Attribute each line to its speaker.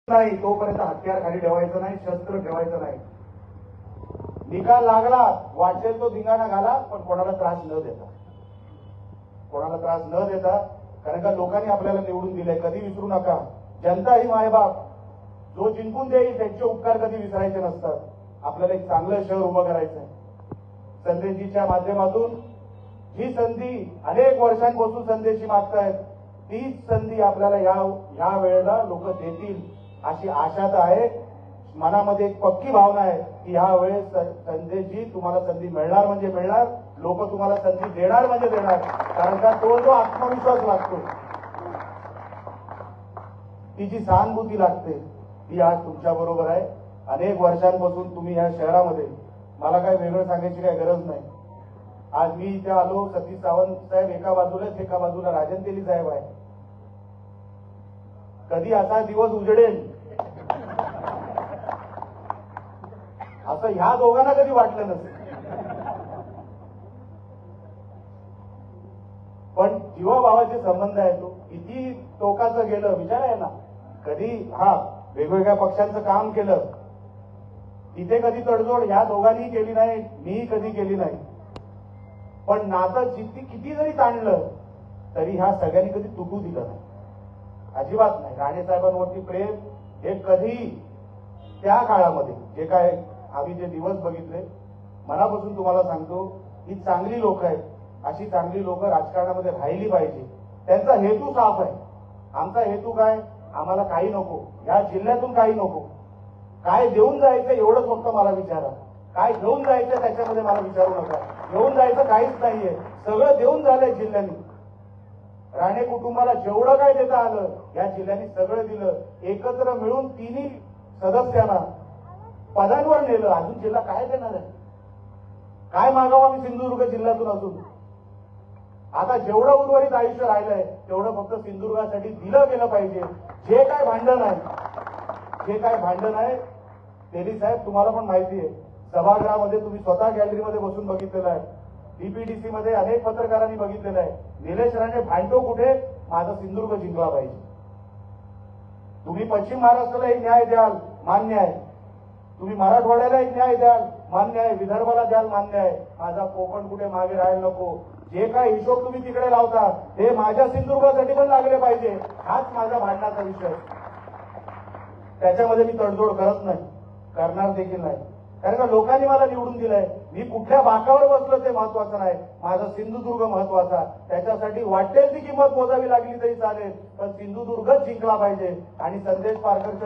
Speaker 1: नाही तोपर्यंत हत्यार खाली ठेवायचं नाही, शस्त्र ठेवायचं नाही. निकाल लागला वाटेल तो धिंगाणा घाला, पण कोणाला त्रास न देता, कोणाला त्रास न देता. कारण का लोकांनी आपल्याला निवडून दिलंय, कधी विसरू नका. जनता ही मायबाप, जो जिंकून देईल त्यांचे उपकार कधी विसरायचे नसतात. आपल्याला एक चांगलं शहर उभं करायचं आहे. संदेशजीच्या माध्यमातून ही संधी अनेक वर्षांपासून संदेशी मागतायत, तीच संधी आपल्याला या वेळेला लोक देतील अशी आशा आहे. मनामध्ये एक पक्की भावना आहे की ह्या वेळेस संदेशजी तुम्हाला संधी मिळणार म्हणजे मिळणार, लोक तुम्हाला संधी देणार म्हणजे देणार. कारण का तो जो आत्मविश्वास लागतो, ती जी सहानुभूती लागते, ती आज तुमच्या बरोबर आहे. अनेक वर्षांपासून तुम्ही या शहरामध्ये, मला काय वेगळं सांगायची काही गरज नाही. आज मी इथे आलो, सतीश सावंत साहेब एका बाजूलाच, एका बाजूला राजन तेली साहेब आहे. कधी असा दिवस उजडेल असं ह्या दोघांना कधी वाटलं नसेल. पण जीवाभावाचे संबंध आहे, तो किती टोकाचं गेलं विचार आहे ना. कधी वेगवेगळ्या पक्षांचं काम केलं, तिथे कधी तडजोड ह्या दोघांनी केली नाही, मी कधी केली नाही. पण नातं किती जरी ताणलं तरी ह्या सगळ्यांनी कधी तुटू दिलं नाही, अजिबात नाही. राणे साहेबांवरती प्रेम हे कधी त्या काळामध्ये जे काय आम्ही जे दिवस बघितले, मनापासून तुम्हाला सांगतो ही चांगली लोक आहेत. अशी चांगली लोक राजकारणामध्ये राहिली पाहिजे. त्यांचा हेतू साफ आहे. आमचा हेतू काय, आम्हाला काही नको, या जिल्ह्यातून काही नको. काय देऊन जायचं एवढंच फक्त मला विचारा. काय घेऊन जायचं त्याच्यामध्ये मला विचारू नका. घेऊन जायचं काहीच नाहीये, सगळं देऊन झालंय जिल्ह्याने. राणे कुटुंबाला जेवढं काय देता आलं या जिल्ह्याने सगळं दिलं. एकत्र मिळून तिन्ही सदस्यांना पदांवर नेलं. अजून जिल्हा काय देणार आहे? काय मागावं आम्ही सिंधुदुर्ग जिल्ह्यातून अजून? आता जेवढं उर्वरित आयुष्य राहिलंय तेवढं फक्त सिंधुदुर्गासाठी दिलं गेलं पाहिजे. जे काय भांडण आहे, तेली साहेब तुम्हाला पण माहिती आहे, सभागृहामध्ये तुम्ही स्वतः गॅलरीमध्ये बसून बघितलेलं आहे, डीपीडीसी मध्ये अनेक पत्रकारांनी बघितलेलं आहे. निलेश राणे भांडतो कुठे, माझा सिंधुदुर्ग जिंकला पाहिजे. तुम्ही पश्चिम महाराष्ट्राला एक न्याय द्याल, मान्य आहे. तुम्ही मराठवाड्याला एक न्याय द्याल, मान्य आहे. विदर्भाला द्याल, मान्य आहे. माझा कोकण कुठे मागे राहायला नको. जे काय हिशोब तुम्ही तिकडे लावता ते माझ्या सिंधुदुर्गासाठी पण लागले पाहिजे. हाच माझा भांडणाचा विषय. त्याच्यामध्ये मी तडजोड करत नाही, करणार देखील नाही. कारण का लोकांनी मला निवडून दिलंय. मी कुठल्या बाकावर बसलो ते महत्वाचं नाही, माझा सिंधुदुर्ग महत्वाचा. त्याच्यासाठी वाटेल ती किंमत मोजावी लागली तरी चालेल, पण सिंधुदुर्गच जिंकला पाहिजे. आणि संदेश पारकरच्या